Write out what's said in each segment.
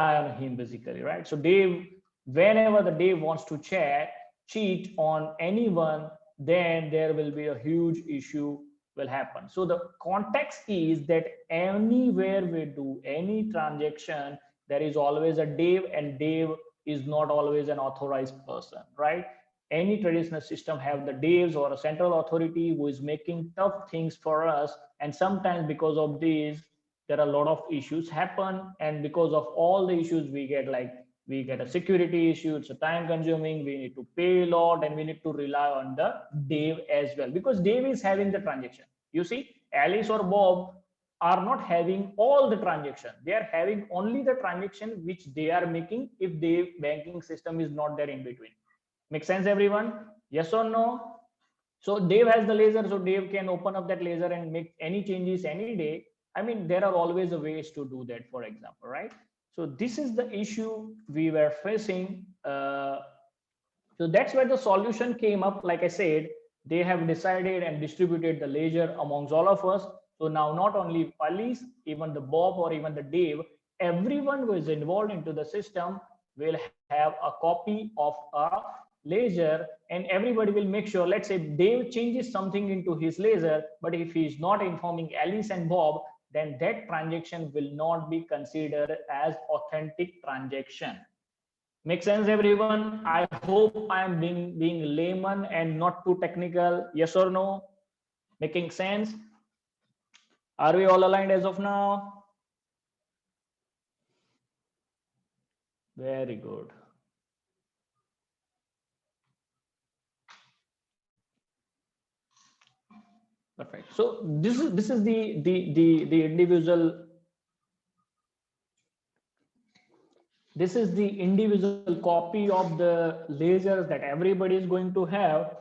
on him basically, right? So Dave, whenever the Dave wants to cheat on anyone, then there will be a huge issue will happen. So the context is that anywhere we do any transaction, there is always a Dave, and Dave is not always an authorized person, right? Any traditional system have the Daves or a central authority who is making tough things for us, and sometimes because of this there are a lot of issues happen, and because of all the issues we get, like we get a security issue, it's a time consuming, we need to pay a lot, and we need to rely on the Dave as well, because Dave is having the transaction. You see, Alice or Bob are not having all the transaction, they are having only the transaction which they are making if the banking system is not there in between. Make sense, everyone? Yes or no? So Dave has the laser, so Dave can open up that laser and make any changes any day. I mean, there are always ways to do that, for example, right? So this is the issue we were facing. So that's where the solution came up. Like I said, they have decided and distributed the ledger amongst all of us. So now not only Alice, even the Bob or even the Dave, everyone who is involved into the system will have a copy of a ledger, and everybody will make sure, let's say Dave changes something into his ledger, but if he is not informing Alice and Bob, then that transaction will not be considered as authentic transaction. Make sense, everyone? I hope I am being layman and not too technical. Yes or no? Making sense? Are we all aligned as of now? Very good. Perfect. So this is the individual. This is the individual copy of the lasers that everybody is going to have,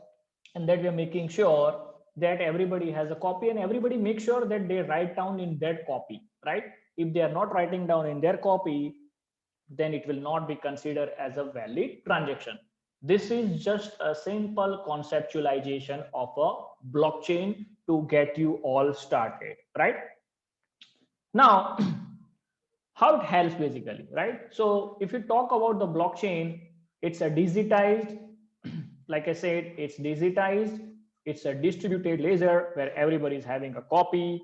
and that we are making sure that everybody has a copy, and everybody make sure that they write down in that copy, right? If they are not writing down in their copy, then it will not be considered as a valid transaction. This is just a simple conceptualization of a blockchain to get you all started, right? Now, how it helps basically, right? So if you talk about the blockchain, it's a digitized, like I said, it's digitized, it's a distributed ledger where everybody is having a copy,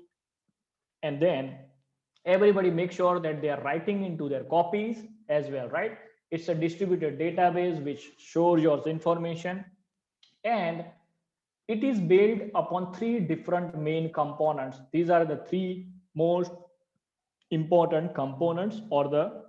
and then everybody make sure that they are writing into their copies as well, right? It's a distributed database which shows your information, and it is built upon three different main components. These are the three most important components or the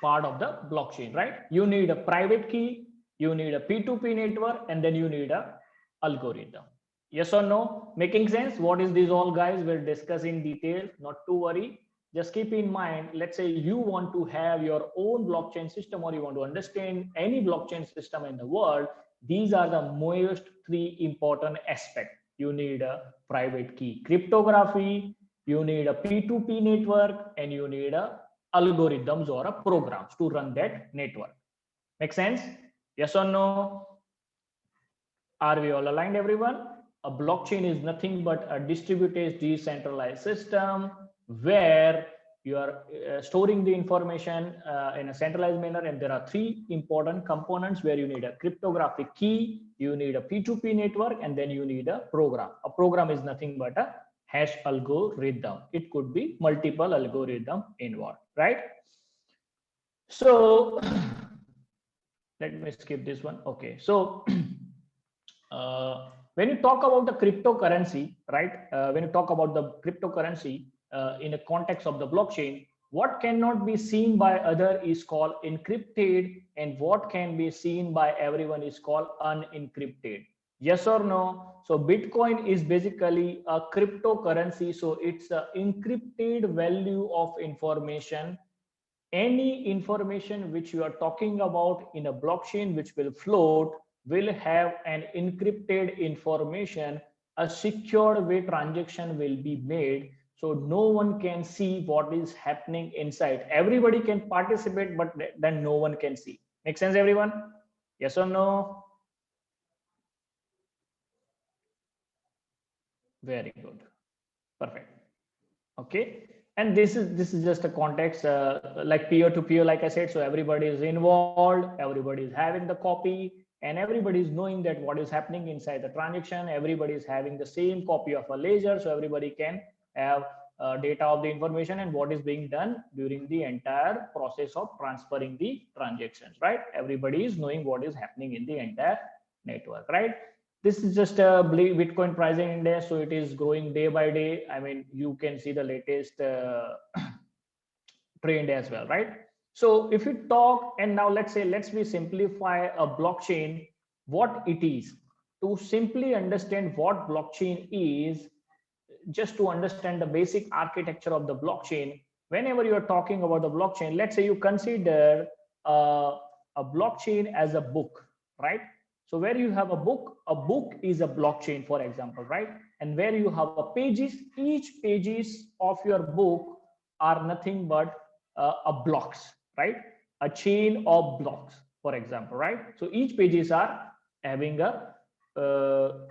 part of the blockchain, right? You need a private key, you need a P2P network, and then you need a algorithm. Yes or no? Making sense? What is this all, guys? We'll discuss in detail, not to worry. Just keep in mind, let's say you want to have your own blockchain system, or you want to understand any blockchain system in the world. These are the most three important aspects. You need a private key cryptography, you need a P2P network, and you need a algorithms or a programs to run that network. Make sense? Yes or no? Are we all aligned, everyone? A blockchain is nothing but a distributed decentralized system where you are storing the information in a centralized manner, and there are three important components where you need a cryptographic key, you need a P2P network, and then you need a program. A program is nothing but a hash algorithm. It could be multiple algorithm involved, right? So let me skip this one. Okay, so when you talk about the cryptocurrency, right? When you talk about the cryptocurrency in the context of the blockchain, what cannot be seen by other is called encrypted, and what can be seen by everyone is called unencrypted. Yes or no? So Bitcoin is basically a cryptocurrency. So it's an encrypted value of information. Any information which you are talking about in a blockchain which will float will have an encrypted information. A secured way transaction will be made, so no one can see what is happening inside. Everybody can participate, but then no one can see. Make sense, everyone? Yes or no? Very good. Perfect. Okay. And this is just a context, like peer to peer, like I said. So everybody is involved, everybody is having the copy, and everybody is knowing that what is happening inside the transaction. Everybody is having the same copy of a ledger, so everybody can have data of the information and what is being done during the entire process of transferring the transactions, right? Everybody is knowing what is happening in the entire network, right? This is just a Bitcoin pricing index, so it is growing day by day. I mean, you can see the latest trend as well, right? So if you talk, and now let's we simplify a blockchain, what it is. To simply understand what blockchain is, just to understand the basic architecture of the blockchain, whenever you are talking about the blockchain, let's say you consider a blockchain as a book, right? So where you have a book is a blockchain, for example, right? And where you have a pages, each pages of your book are nothing but a blocks, right? A chain of blocks, for example, right? So each pages are having a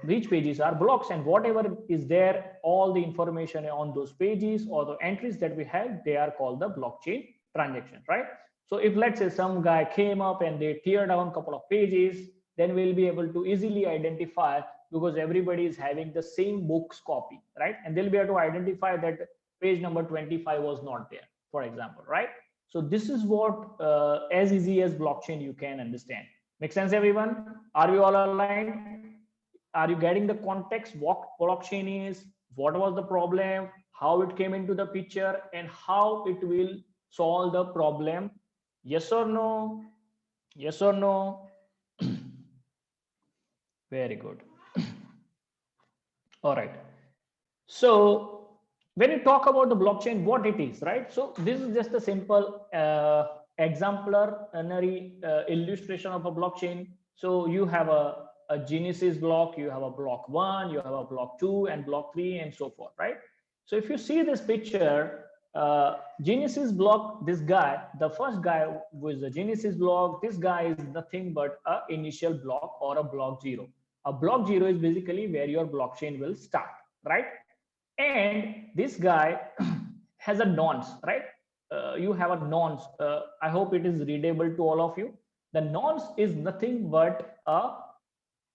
each pages are blocks, and whatever is there, all the information on those pages or the entries that we have, they are called the blockchain transactions, right? So if let's say some guy came up and they tear down a couple of pages, then we'll be able to easily identify, because everybody is having the same book's copy, right? And they'll be able to identify that page number 25 was not there, for example, right? So this is what as easy as blockchain you can understand. Make sense, everyone? Are you all aligned? Are you getting the context what blockchain is, what was the problem, how it came into the picture, and how it will solve the problem? Yes or no? Yes or no? Very good. All right. So when you talk about the blockchain, what it is, right? So this is just a simple exemplary illustration of a blockchain. So you have a Genesis block, you have a block 1, you have a block 2, and block 3, and so forth, right? So if you see this picture, Genesis block, this guy, the first guy with the Genesis block, this guy is nothing but a initial block or a block 0. A block 0 is basically where your blockchain will start, right? And this guy has a nonce, right? You have a nonce. I hope it is readable to all of you. The nonce is nothing but a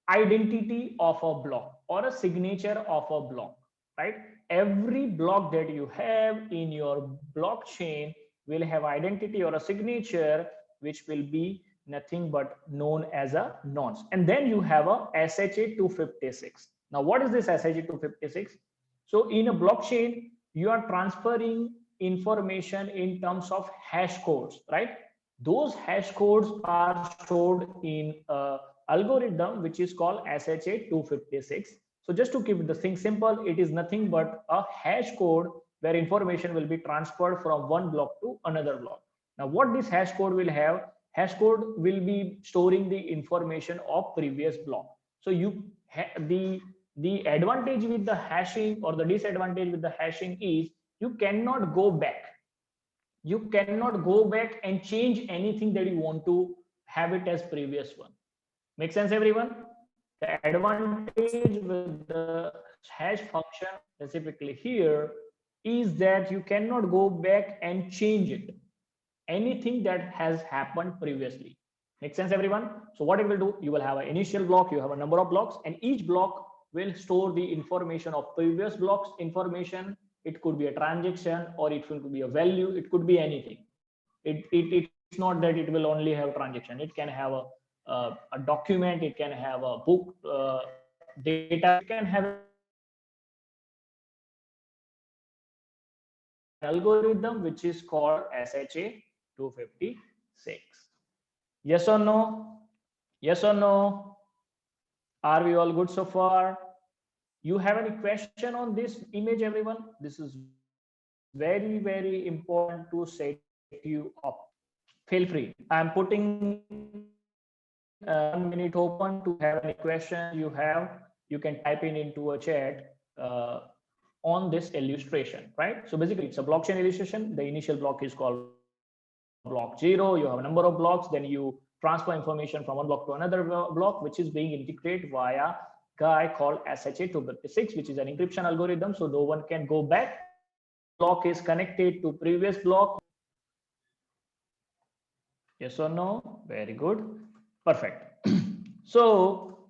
identity of a block or a signature of a block, right? Every block that you have in your blockchain will have identity or a signature, which will be nothing but known as a nonce. And then you have a SHA-256. Now, what is this SHA-256? So in a blockchain, you are transferring information in terms of hash codes, right? Those hash codes are stored in a algorithm which is called SHA-256. So just to keep the thing simple, it is nothing but a hash code where information will be transferred from one block to another block. Now, what this hash code will have? Hash code will be storing the information of previous block. So the advantage with the hashing or the disadvantage with the hashing is you cannot go back. You cannot go back and change anything that you want to have it as previous one. Make sense, everyone? The advantage with the hash function specifically here is that you cannot go back and change it, anything that has happened previously. Make sense, everyone? So what it will do, you will have an initial block, you have a number of blocks, and each block will store the information of previous blocks information. It could be a transaction, or it could be a value, it could be anything. It's not that it will only have transaction. It can have a document, it can have a book data, it can have an algorithm which is called SHA-256. Yes or no? Yes or no? Are we all good so far? You have any question on this image, everyone? This is very, very important to set you up. Feel free. I'm putting 1 minute open to have any question you have. You can type in into a chat on this illustration, right? So basically, it's a blockchain illustration. The initial block is called block 0. You have a number of blocks. Then you transfer information from one block to another block, which is being integrated via guy called SHA-256, which is an encryption algorithm. So no one can go back block is connected to previous block? Yes or no? Very good. Perfect. So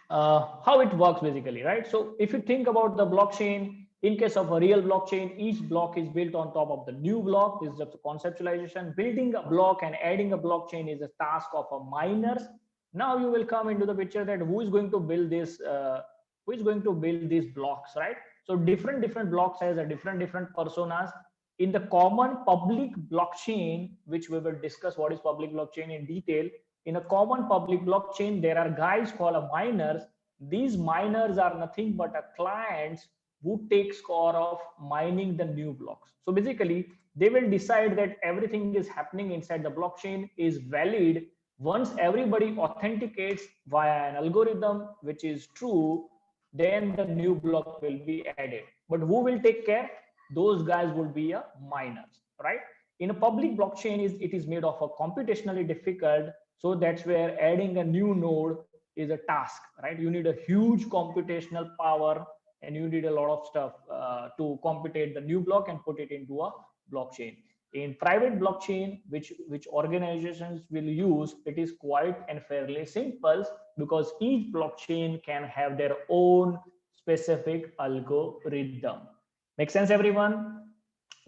how it works basically, right? So if you think about the blockchain, in case of a real blockchain, each block is built on top of the new block. This is just a conceptualization. Building a block and adding a blockchain is a task of a miners. Now you will come into the picture that who is going to build this, who is going to build these blocks, right? So different blocks has a different personas. In the common public blockchain, which we will discuss what is public blockchain in detail, in a common public blockchain, there are guys called a miners. These miners are nothing but a clients who takes care of mining the new blocks. So basically, they will decide that everything is happening inside the blockchain is valid once everybody authenticates via an algorithm which is true. Then the new block will be added. But who will take care? Those guys would be a miners, right? In a public blockchain, it is made of a computationally difficult. So that's where adding a new node is a task, right? You need a huge computational power and you need a lot of stuff to computate the new block and put it into a blockchain. In private blockchain, which organizations will use, it is quite and fairly simple because each blockchain can have their own specific algorithm. Make sense, everyone?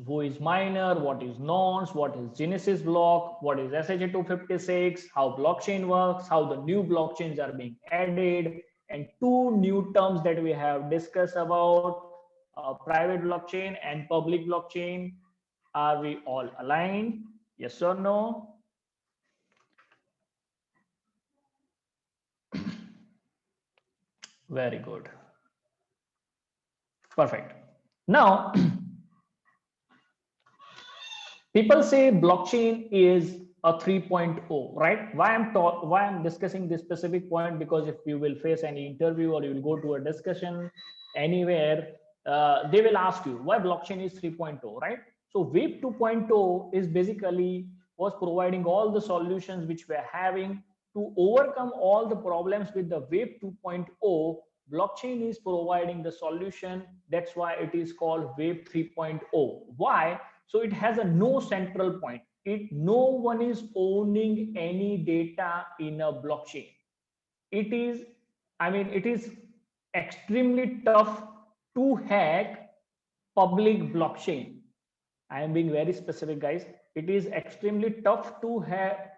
Who is miner, what is nonce, what is Genesis block, what is SHA-256, how blockchain works, how the new blockchains are being added, and two new terms that we have discussed about private blockchain and public blockchain. Are we all aligned? Yes or no? Very good. Perfect. Now, people say blockchain is a 3.0, right? Why I'm discussing this specific point? Because if you will face any interview or you will go to a discussion anywhere, they will ask you why blockchain is 3.0, right? So Web 2.0 is basically was providing all the solutions which we're having to overcome all the problems with the Web 2.0. Blockchain is providing the solution. That's why it is called Web 3.0. Why? So it has a no central point. No one is owning any data in a blockchain. It is extremely tough to hack public blockchain. I am being very specific, guys. It is extremely tough to hack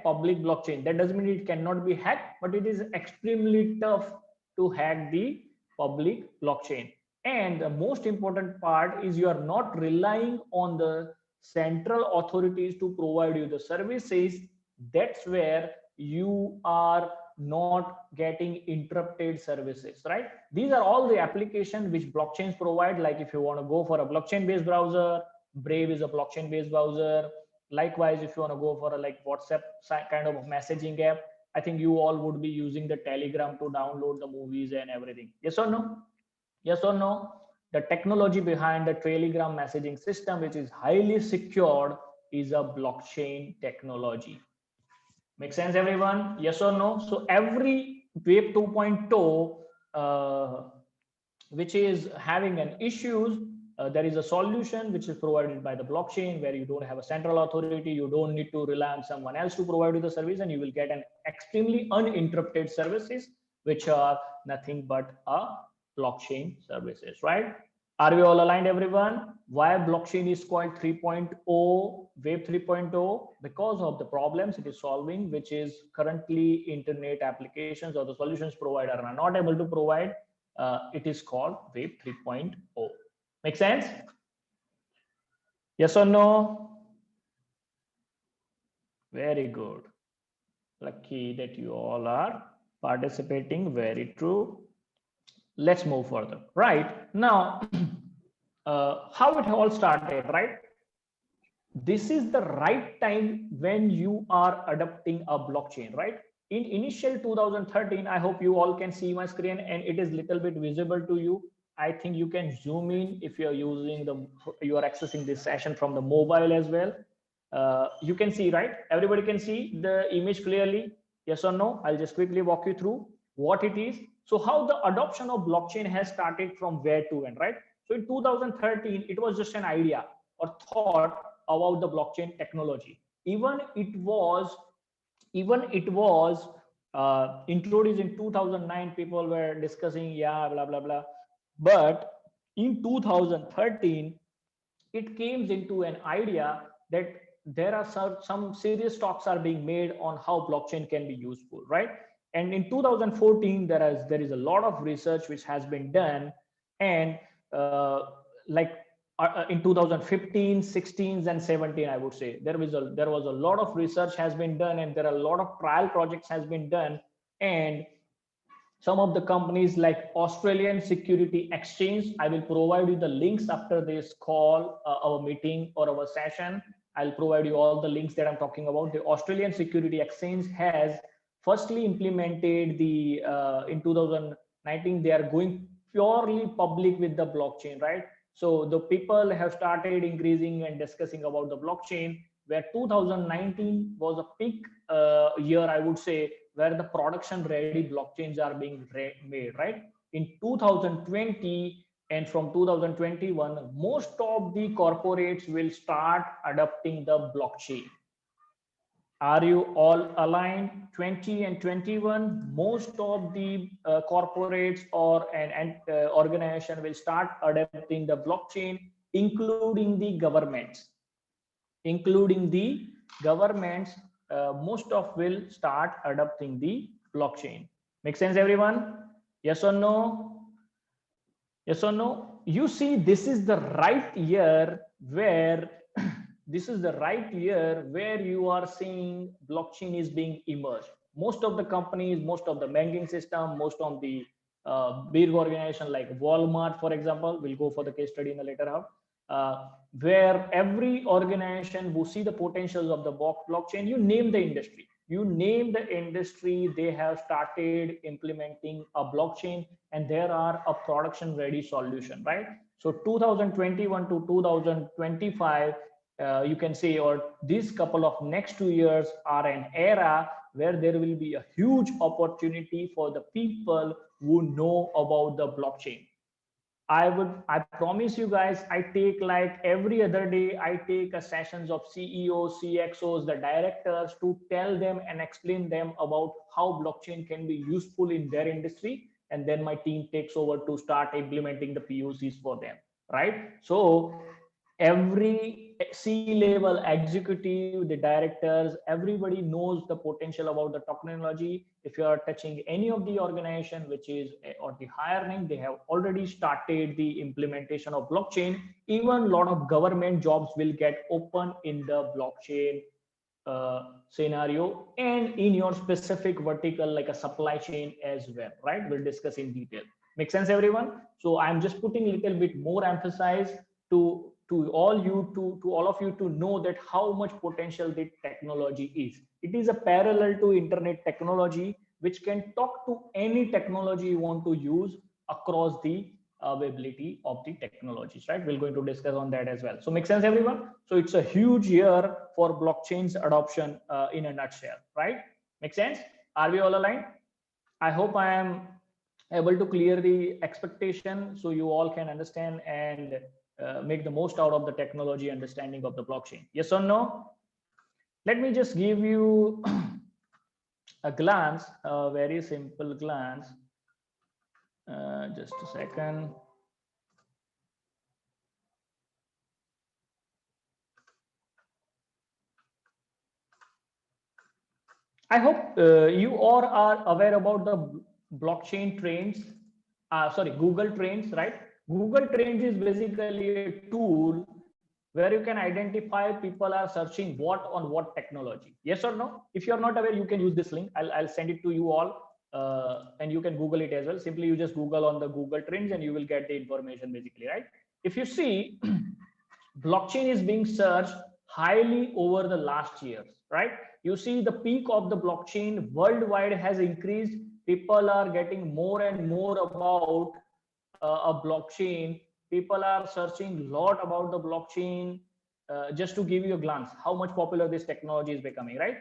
public blockchain. That doesn't mean it cannot be hacked, but it is extremely tough to hack the public blockchain. And the most important part is you are not relying on the central authorities to provide you the services. That's where you are not getting interrupted services, right? These are all the applications which blockchains provide. Like if you want to go for a blockchain based browser, Brave is a blockchain based browser. Likewise, if you want to go for a like WhatsApp kind of messaging app, I think you all would be using the Telegram to download the movies and everything. Yes or no? Yes or no? The technology behind the Telegram messaging system, which is highly secured, is a blockchain technology. Make sense, everyone? Yes or no? So every Web 2.0 which is having an issues, there is a solution which is provided by the blockchain where you don't have a central authority. You don't need to rely on someone else to provide you the service, and you will get an extremely uninterrupted services, which are nothing but a blockchain services, right? Are we all aligned, everyone? Why blockchain is called 3.0, Web 3.0? Because of the problems it is solving, which is currently internet applications or the solutions provider are not able to provide. It is called Web 3.0. Make sense? Yes or no? Very good. Lucky that you all are participating. Very true. Let's move further. Right now, how it all started, right? This is the right time when you are adopting a blockchain, right? In initial 2013, I hope you all can see my screen and it is little bit visible to you. I think you can zoom in if you're using you are accessing this session from the mobile as well. You can see, right? Everybody can see the image clearly. Yes or no? I'll just quickly walk you through what it is. So how the adoption of blockchain has started from where to when, right? So in 2013, it was just an idea or thought about the blockchain technology. Even it was introduced in 2009. People were discussing, yeah, blah blah blah. But in 2013, it came into an idea that there are some serious talks are being made on how blockchain can be useful, right? And in 2014, there is a lot of research which has been done, and like in 2015, 16, and 17, I would say there was a lot of research has been done, and there are a lot of trial projects has been done, and some of the companies like Australian Security Exchange. I will provide you the links after this call, our meeting or our session. I'll provide you all the links that I'm talking about. The Australian Security Exchange has firstly implemented in 2019, they are going purely public with the blockchain, right? So the people have started increasing and discussing about the blockchain, where 2019 was a peak year, I would say, where the production ready blockchains are being made, right? In 2020 and from 2021, most of the corporates will start adopting the blockchain. Are you all aligned? 20 and 21, most of the corporates or an organization will start adopting the blockchain, including the governments. Including the governments, most of will start adopting the blockchain. Make sense, everyone? Yes or no? Yes or no? You see, this is the right year where this is the right year where you are seeing blockchain is being emerged. Most of the companies, most of the banking system, most of the big organization like Walmart, for example, we'll go for the case study in a later half, where every organization who see the potentials of the blockchain, you name the industry, they have started implementing a blockchain, and there are a production ready solution, right? So 2021 to 2025, you can say, or these couple of next 2 years are an era where there will be a huge opportunity for the people who know about the blockchain. I promise you guys, I take like every other day, I take a sessions of CEOs, CXOs, the directors, to tell them and explain them about how blockchain can be useful in their industry. And then my team takes over to start implementing the POCs for them, right? So every C-level executive, the directors, everybody knows the potential about the technology. If you are touching any of the organization which is or the hiring, they have already started the implementation of blockchain. Even a lot of government jobs will get open in the blockchain scenario, and in your specific vertical like a supply chain as well, right? We'll discuss in detail. Make sense, everyone? So I'm just putting a little bit more emphasis to all of you to know that how much potential the technology is. It is a parallel to internet technology, which can talk to any technology you want to use across the availability of the technologies, right? We're going to discuss on that as well. So make sense, everyone? So it's a huge year for blockchain's adoption in a nutshell, right? Make sense? Are we all aligned? I hope I am able to clear the expectation so you all can understand and make the most out of the technology understanding of the blockchain. Yes or no? Let me just give you a glance, a very simple glance. Just a second. I hope you all are aware about the blockchain trends. Sorry, Google Trends, right? Google Trends is basically a tool where you can identify people are searching what on what technology. Yes or no? If you're not aware, you can use this link. I'll send it to you all, and you can Google it as well. Simply you just Google on the Google Trends and you will get the information basically, right? If you see, blockchain is being searched highly over the last years, right? You see the peak of the blockchain worldwide has increased. People are getting more and more about a blockchain. People are searching a lot about the blockchain. Just to give you a glance how much popular this technology is becoming, right?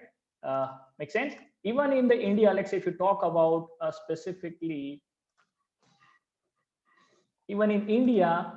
Make sense? Even in the India, let's say if you talk about specifically, even in India,